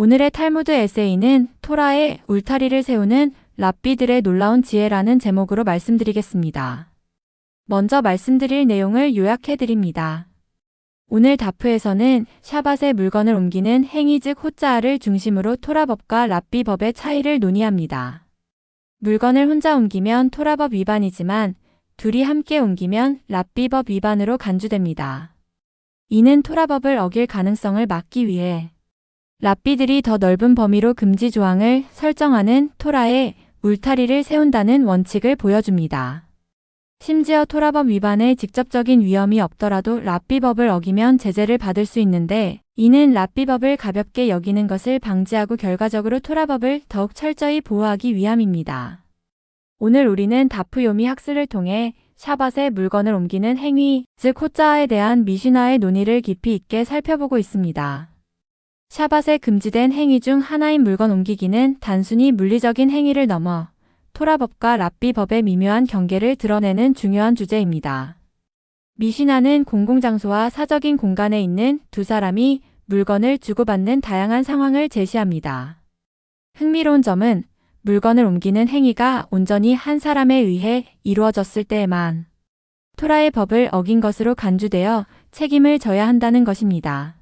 오늘의 탈무드 에세이는 토라의 울타리를 세우는 랍비들의 놀라운 지혜라는 제목으로 말씀드리겠습니다. 먼저 말씀드릴 내용을 요약해드립니다. 오늘 다프에서는 샤밧의 물건을 옮기는 행위 즉 호짜아를 중심으로 토라법과 랍비법의 차이를 논의합니다. 물건을 혼자 옮기면 토라법 위반이지만 둘이 함께 옮기면 랍비법 위반으로 간주됩니다. 이는 토라법을 어길 가능성을 막기 위해 랍비들이 더 넓은 범위로 금지 조항을 설정하는 토라의 울타리를 세운다는 원칙을 보여줍니다. 심지어 토라법 위반의 직접적인 위험이 없더라도 랍비법을 어기면 제재를 받을 수 있는데 이는 랍비법을 가볍게 여기는 것을 방지하고 결과적으로 토라법을 더욱 철저히 보호하기 위함입니다. 오늘 우리는 다프 요미 학습을 통해 샤밧의 물건을 옮기는 행위, 즉 호짜아에 대한 미시나의 논의를 깊이 있게 살펴보고 있습니다. 샤밧에 금지된 행위 중 하나인 물건 옮기기는 단순히 물리적인 행위를 넘어 토라법과 랍비법의 미묘한 경계를 드러내는 중요한 주제입니다. 미시나는 공공장소와 사적인 공간에 있는 두 사람이 물건을 주고받는 다양한 상황을 제시합니다. 흥미로운 점은 물건을 옮기는 행위가 온전히 한 사람에 의해 이루어졌을 때에만 토라의 법을 어긴 것으로 간주되어 책임을 져야 한다는 것입니다.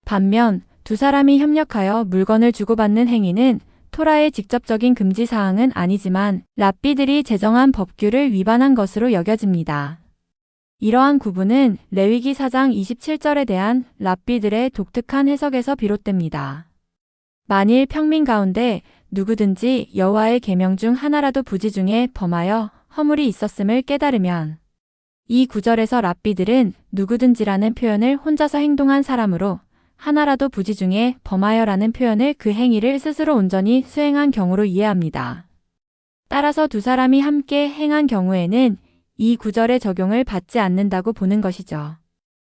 반면 두 사람이 협력하여 물건을 주고받는 행위는 토라의 직접적인 금지 사항은 아니지만 랍비들이 제정한 법규를 위반한 것으로 여겨집니다. 이러한 구분은 레위기 4장 27절에 대한 랍비들의 독특한 해석에서 비롯됩니다. 만일 평민 가운데 누구든지 여호와의 계명 중 하나라도 부지 중에 범하여 허물이 있었음을 깨달으면 이 구절에서 랍비들은 누구든지라는 표현을 혼자서 행동한 사람으로 하나라도 부지 중에 범하여라는 표현을 그 행위를 스스로 온전히 수행한 경우로 이해합니다. 따라서 두 사람이 함께 행한 경우에는 이 구절의 적용을 받지 않는다고 보는 것이죠.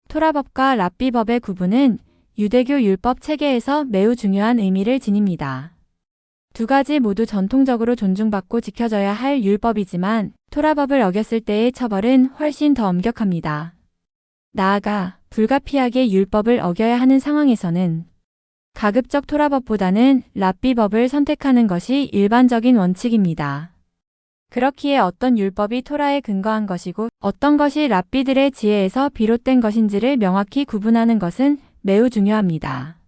토라법과 랍비법의 구분은 유대교 율법 체계에서 매우 중요한 의미를 지닙니다. 두 가지 모두 전통적으로 존중받고 지켜져야 할 율법이지만 토라법을 어겼을 때의 처벌은 훨씬 더 엄격합니다. 나아가 불가피하게 율법을 어겨야 하는 상황에서는 가급적 토라법보다는 랍비법을 선택하는 것이 일반적인 원칙입니다. 그렇기에 어떤 율법이 토라에 근거한 것이고 어떤 것이 랍비들의 지혜에서 비롯된 것인지를 명확히 구분하는 것은 매우 중요합니다.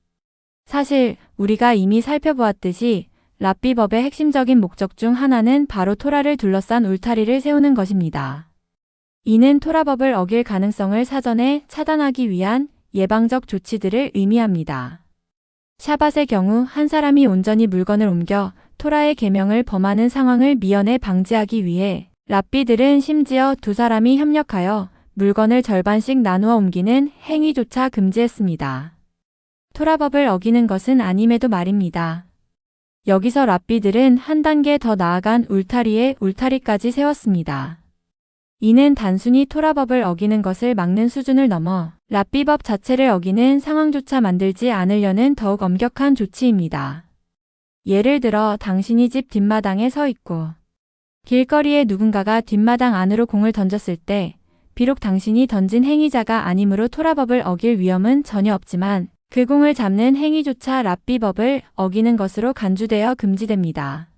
사실 우리가 이미 살펴보았듯이 랍비법의 핵심적인 목적 중 하나는 바로 토라를 둘러싼 울타리를 세우는 것입니다. 이는 토라법을 어길 가능성을 사전에 차단하기 위한 예방적 조치들을 의미합니다. 샤밧의 경우 한 사람이 온전히 물건을 옮겨 토라의 계명을 범하는 상황을 미연에 방지하기 위해 랍비들은 심지어 두 사람이 협력하여 물건을 절반씩 나누어 옮기는 행위조차 금지했습니다. 토라법을 어기는 것은 아님에도 말입니다. 여기서 랍비들은 한 단계 더 나아간 울타리에 울타리까지 세웠습니다. 이는 단순히 토라법을 어기는 것을 막는 수준을 넘어 랍비법 자체를 어기는 상황조차 만들지 않으려는 더욱 엄격한 조치입니다. 예를 들어 당신이 집 뒷마당에 서 있고 길거리에 누군가가 뒷마당 안으로 공을 던졌을 때 비록 당신이 던진 행위자가 아니므로 토라법을 어길 위험은 전혀 없지만 그 공을 잡는 행위조차 랍비법을 어기는 것으로 간주되어 금지됩니다.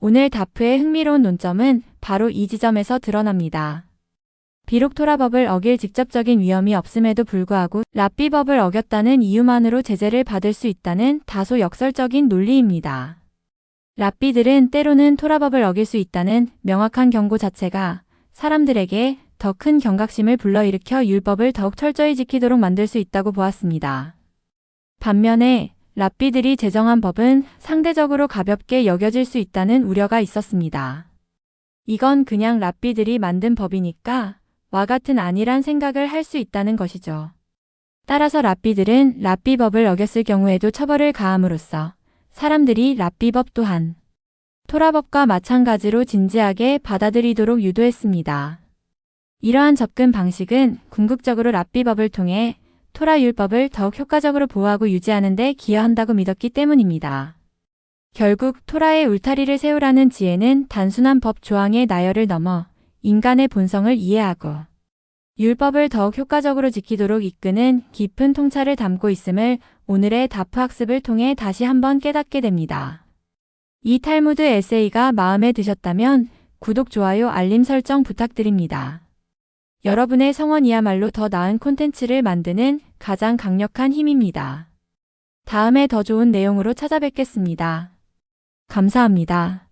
오늘 다프의 흥미로운 논점은 바로 이 지점에서 드러납니다. 비록 토라법을 어길 직접적인 위험이 없음에도 불구하고 랍비법을 어겼다는 이유만으로 제재를 받을 수 있다는 다소 역설적인 논리입니다. 랍비들은 때로는 토라법을 어길 수 있다는 명확한 경고 자체가 사람들에게 더 큰 경각심을 불러일으켜 율법을 더욱 철저히 지키도록 만들 수 있다고 보았습니다. 반면에 랍비들이 제정한 법은 상대적으로 가볍게 여겨질 수 있다는 우려가 있었습니다. 이건 그냥 랍비들이 만든 법이니까 와 같은 아니란 생각을 할 수 있다는 것이죠. 따라서 랍비들은 랍비법을 어겼을 경우에도 처벌을 가함으로써 사람들이 랍비법 또한 토라법과 마찬가지로 진지하게 받아들이도록 유도했습니다. 이러한 접근 방식은 궁극적으로 랍비법을 통해 토라 율법을 더욱 효과적으로 보호하고 유지하는 데 기여한다고 믿었기 때문입니다. 결국 토라의 울타리를 세우라는 지혜는 단순한 법 조항의 나열을 넘어 인간의 본성을 이해하고 율법을 더욱 효과적으로 지키도록 이끄는 깊은 통찰을 담고 있음을 오늘의 다프 학습을 통해 다시 한번 깨닫게 됩니다. 이 탈무드 에세이가 마음에 드셨다면 구독, 좋아요, 알림 설정 부탁드립니다. 여러분의 성원이야말로 더 나은 콘텐츠를 만드는 가장 강력한 힘입니다. 다음에 더 좋은 내용으로 찾아뵙겠습니다. 감사합니다.